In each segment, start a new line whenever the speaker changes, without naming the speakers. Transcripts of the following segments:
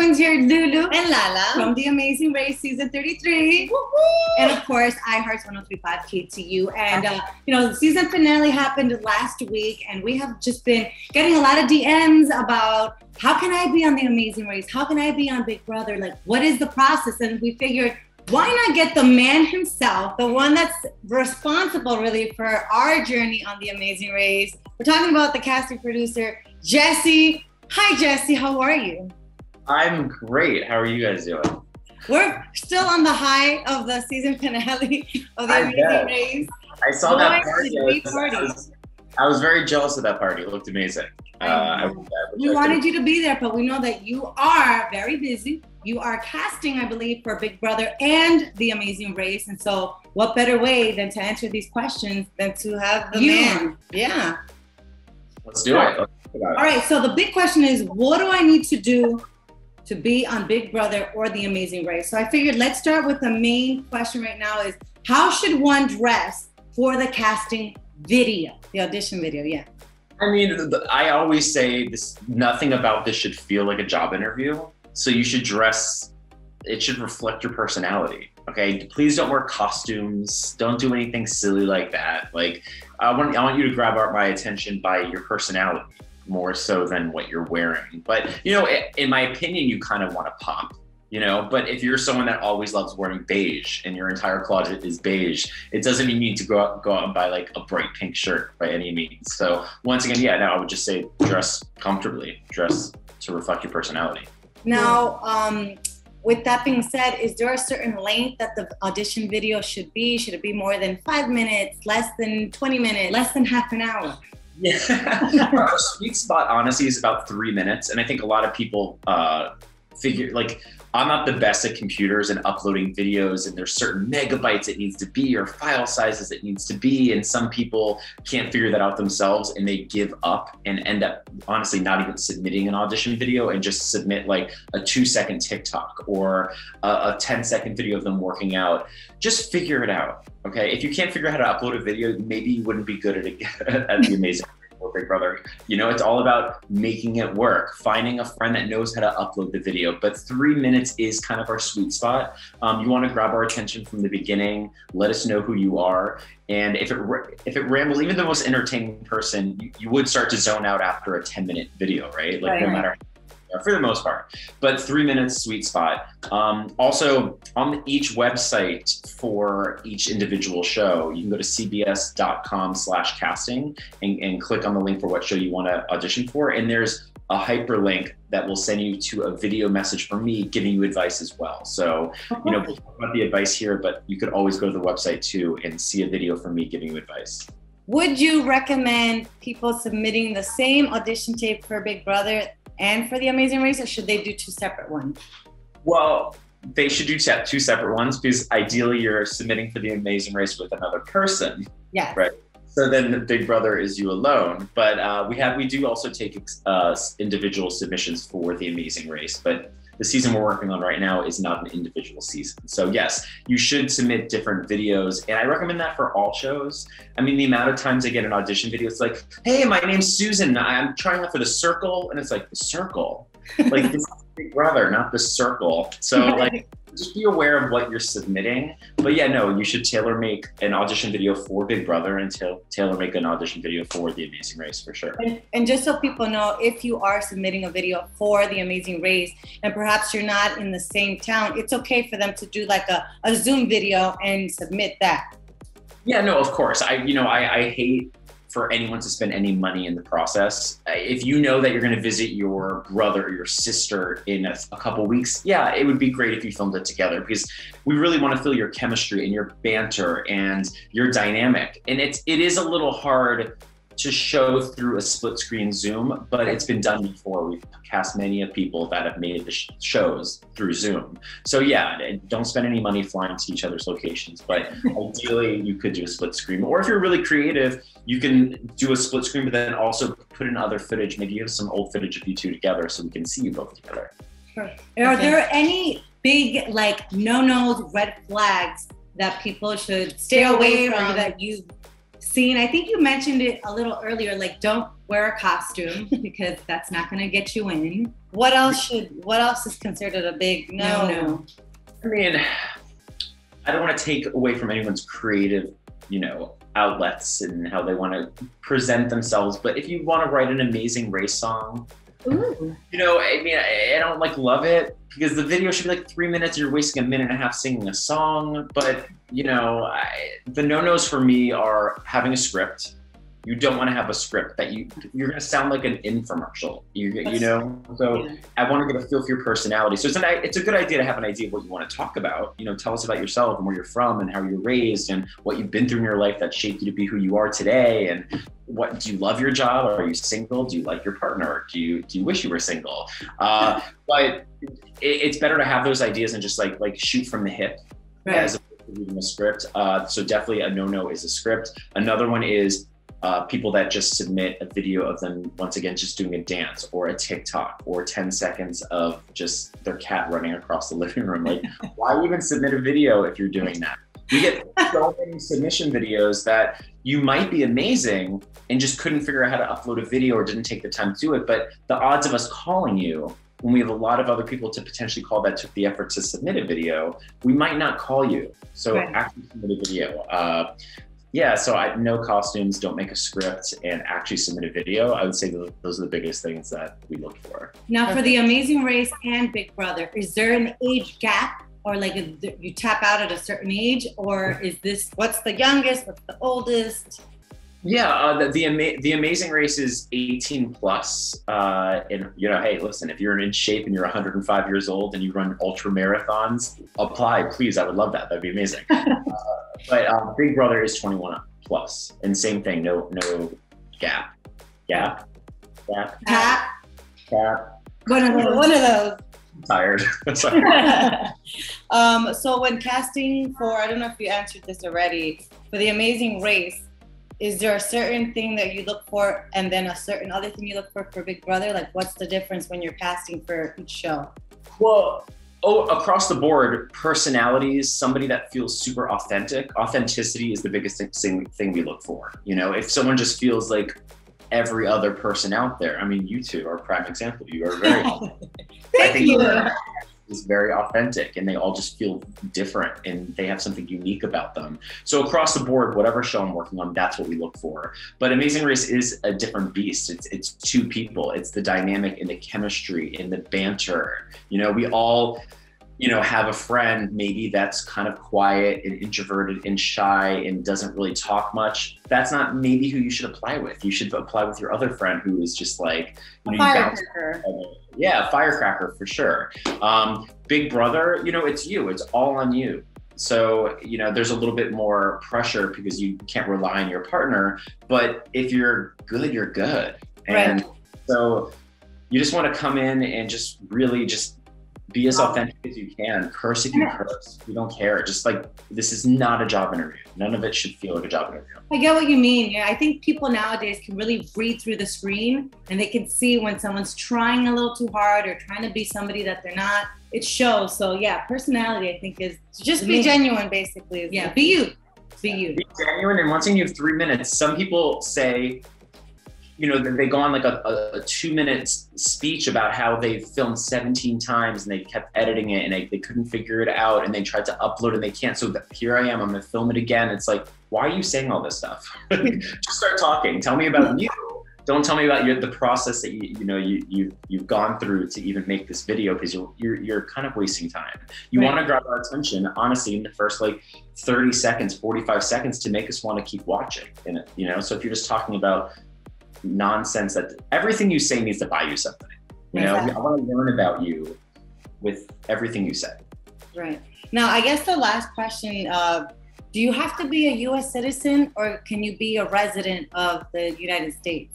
joins here Lulu
and Lala
from The Amazing Race season 33.
Woo-hoo!
And of course, iHeart 103.5 KTU. And, the season finale happened last week, and we have just been getting a lot of DMs about how can I be on The Amazing Race? How can I be on Big Brother? Like, what is the process? And we figured, why not get the man himself, the one that's responsible really for our journey on The Amazing Race. We're talking about the casting producer, Jesse. Hi, Jesse. How are you?
I'm great. How are you guys doing?
We're still on the high of the season finale of The Amazing Race.
I saw that party. I was very jealous of that party. It looked amazing.
We wanted you to be there, but we know that you are very busy. You are casting, I believe, for Big Brother and The Amazing Race. And so what better way than to answer these questions than to have the man? Yeah.
Let's do it.
All right. So the big question is, what do I need to do to be on Big Brother or The Amazing Race? So I figured let's start with the main question right now is, how should one dress for the casting video, the audition video? Yeah.
I mean, I always say this, nothing about this should feel like a job interview. So you should dress, it should reflect your personality. Okay, please don't wear costumes. Don't do anything silly like that. Like, I want you to grab my attention by your personality more so than what you're wearing. But, in my opinion, you kind of want to pop, but if you're someone that always loves wearing beige and your entire closet is beige, it doesn't mean you need to go out and buy like a bright pink shirt by any means. So once again, I would just say dress comfortably, dress to reflect your personality.
Now, with that being said, is there a certain length that the audition video should be? Should it be more than 5 minutes, less than 20 minutes, less than half an hour?
Yeah, our sweet spot honestly is about 3 minutes. And I think a lot of people figure, like, I'm not the best at computers and uploading videos, and there's certain megabytes it needs to be or file sizes it needs to be. And some people can't figure that out themselves and they give up and end up honestly not even submitting an audition video and just submit like a 2-second TikTok or a 10-second video of them working out. Just figure it out, okay? If you can't figure out how to upload a video, maybe you wouldn't be good at The Amazing or Big Brother. It's all about making it work, finding a friend that knows how to upload the video. But 3 minutes is kind of our sweet spot. You want to grab our attention from the beginning, let us know who you are. And if it rambles, even the most entertaining person, you would start to zone out after a 10-minute video, right? Like, no matter, for the most part. But 3 minutes, sweet spot. Also, on each website for each individual show, you can go to cbs.com/casting and click on the link for what show you want to audition for. And there's a hyperlink that will send you to a video message from me giving you advice as well. So, we talk about the advice here, but you could always go to the website too and see a video from me giving you advice.
Would you recommend people submitting the same audition tape for Big Brother and for The Amazing Race, or should they do 2 separate ones?
Well, they should do 2 separate ones because ideally you're submitting for The Amazing Race with another person.
Yeah.
Right. So then the Big Brother is you alone. But we do also take individual submissions for The Amazing Race. But the season we're working on right now is not an individual season. So yes, you should submit different videos. And I recommend that for all shows. I mean, the amount of times I get an audition video, it's like, hey, my name's Susan. I'm trying out for The Circle. And it's like, The Circle? Like, this is Big Brother, not The Circle. So like, just be aware of what you're submitting. But yeah, no, you should tailor make an audition video for Big Brother and tailor make an audition video for The Amazing Race for sure.
And just so people know, if you are submitting a video for The Amazing Race and perhaps you're not in the same town, it's okay for them to do like a Zoom video and submit that.
Yeah, no, of course. I hate for anyone to spend any money in the process. If you know that you're going to visit your brother or your sister in a couple weeks, yeah, it would be great if you filmed it together because we really want to feel your chemistry and your banter and your dynamic. And it is a little hard to show through a split screen Zoom, but it's been done before. We've cast many of people that have made the shows through Zoom. So yeah, don't spend any money flying to each other's locations, but ideally you could do a split screen. Or if you're really creative, you can do a split screen, but then also put in other footage. Maybe you have some old footage of you two together so we can see you both together.
Sure. Are there any big no-nos, red flags that people should stay away from that you scene. I think you mentioned it a little earlier, like don't wear a costume because that's not going to get you in. What else is considered a big no?
I mean, I don't want to take away from anyone's creative, outlets and how they want to present themselves. But if you want to write an Amazing Race song,
Ooh.
I mean, I don't love it because the video should be like 3 minutes. You're wasting a minute and a half singing a song. But, the no-nos for me are having a script. You don't want to have a script that you're going to sound like an infomercial, So I want to get a feel for your personality. So it's a good idea to have an idea of what you want to talk about. Tell us about yourself and where you're from and how you're raised and what you've been through in your life that shaped you to be who you are today. And do you love your job? Are you single? Do you like your partner? Do you wish you were single? But it's better to have those ideas and just like shoot from the hip, right, as opposed to reading a script. So definitely a no-no is a script. Another one is people that just submit a video of them, once again, just doing a dance or a TikTok or 10 seconds of just their cat running across the living room. Like, why even submit a video if you're doing that? You get so many submission videos that you might be amazing and just couldn't figure out how to upload a video or didn't take the time to do it. But the odds of us calling you when we have a lot of other people to potentially call that took the effort to submit a video, we might not call you. So right, actually submit a video. So no costumes, don't make a script, and actually submit a video. I would say those are the biggest things that we look for.
Now, for the Amazing Race and Big Brother, is there an age gap, or you tap out at a certain age, or is this what's the youngest, what's the oldest?
Yeah, the Amazing Race is 18 plus. And hey, listen, if you're in shape and you're 105 years old and you run ultra marathons, apply, please. I would love that. That'd be amazing. But Big Brother is 21 plus, and same thing. No gap.
One of those.
I'm tired.
So when casting for, I don't know if you answered this already, for the Amazing Race, is there a certain thing that you look for and then a certain other thing you look for Big Brother? Like, what's the difference when you're casting for each show?
Well, across the board, personalities, somebody that feels super authentic. Authenticity is the biggest thing we look for. If someone just feels like every other person out there, I mean, you two are a prime example. You are very,
Thank you.
Is very authentic, and they all just feel different and they have something unique about them. So across the board, whatever show I'm working on, that's what we look for. But Amazing Race is a different beast. It's two people. It's the dynamic and the chemistry and the banter. We all have a friend maybe that's kind of quiet and introverted and shy and doesn't really talk much. That's not maybe who you should apply with. You should apply with your other friend who is just like,
firecracker.
Yeah, firecracker for sure. Big Brother, it's you. It's all on you. So, there's a little bit more pressure because you can't rely on your partner. But if you're good, you're good. And so you just want to come in and just really just be as authentic as you can. Curse if you curse. We don't care. Just this is not a job interview. None of it should feel like a job interview.
I get what you mean. Yeah, I think people nowadays can really read through the screen and they can see when someone's trying a little too hard or trying to be somebody that they're not. It shows. So yeah, personality, I think, is just be genuine, basically. Yeah, be you. Be
genuine. And once you have 3 minutes, some people say, they go on like a 2-minute speech about how they filmed 17 times and they kept editing it and they couldn't figure it out and they tried to upload and they can't. So here I am, I'm gonna film it again. It's like, why are you saying all this stuff? Just start talking. Tell me about you. Don't tell me about the process that you've gone through to even make this video, because you're kind of wasting time. You want to grab our attention, honestly, in the first 30 seconds, 45 seconds to make us want to keep watching. So if you're just talking about nonsense, that everything you say needs to buy you something. I want to learn about you with everything you say.
Right. Now, I guess the last question, do you have to be a U.S. citizen or can you be a resident of the United States?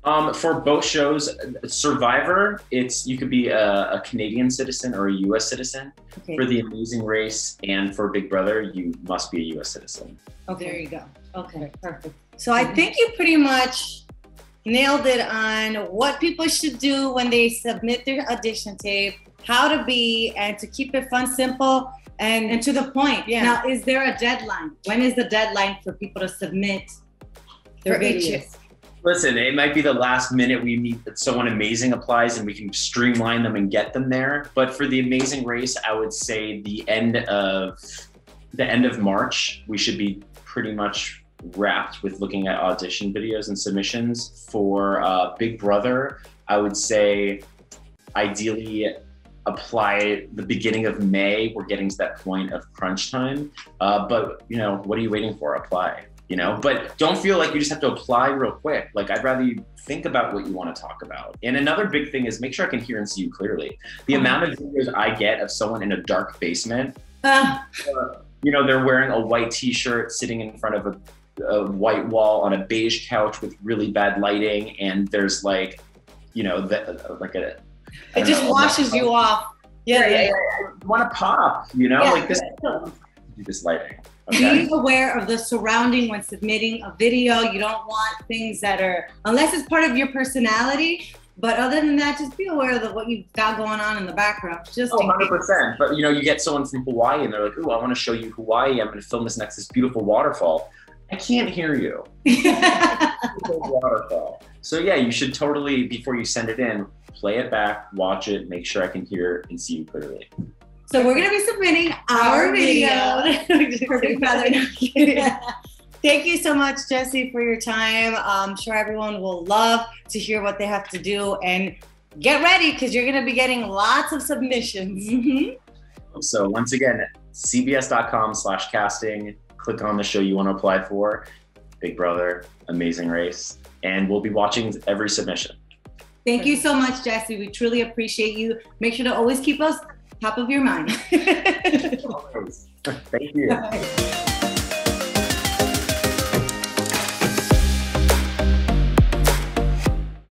For both shows, Survivor, you could be a Canadian citizen or a U.S. citizen. Okay. For The Amazing Race and for Big Brother, you must be a U.S. citizen.
Okay, there you go. Okay, perfect. So I think you pretty much nailed it on what people should do when they submit their audition tape, how to be, and to keep it fun, simple, And to the point. Yeah. Now, is there a deadline? When is the deadline for people to submit their videos?
Listen, it might be the last minute we meet that someone amazing applies and we can streamline them and get them there. But for the Amazing Race, I would say the end of March, we should be pretty much wrapped with looking at audition videos and submissions. For Big Brother, I would say ideally apply the beginning of May. We're getting to that point of crunch time. But you know, what are you waiting for? Apply. You know, but don't feel like you just have to apply real quick. Like, I'd rather you think about what you want to talk about. And another big thing is make sure I can hear and see you clearly. The amount of videos I get of someone in a dark basement, you know, they're wearing a white t-shirt, sitting in front of a white wall on a beige couch with really bad lighting. And there's like, you know, it
just washes you off. Yeah.
You want to pop, you know, like this lighting. Okay.
Be aware of the surrounding when submitting a video. You don't want things that are, unless it's part of your personality, but other than that, just be aware of what you've got going on in the background. Just
100%. But you know, you get someone from Hawaii and they're like, "Ooh, I want to show you Hawaii. I'm going to film this next to this beautiful waterfall." I can't hear you. Waterfall. So yeah, you should totally, before you send it in, play it back, watch it, make sure I can hear and see you clearly.
So we're going to be submitting our video. Perfect Brother. Thank you so much, Jessie, for your time. I'm sure everyone will love to hear what they have to do, and get ready because you're going to be getting lots of submissions.
So once again, cbs.com/casting, click on the show you want to apply for, Big Brother, Amazing Race, and we'll be watching every submission.
Thank you so much, Jessie. We truly appreciate you. Make sure to always keep us top of your mind.
Thank you.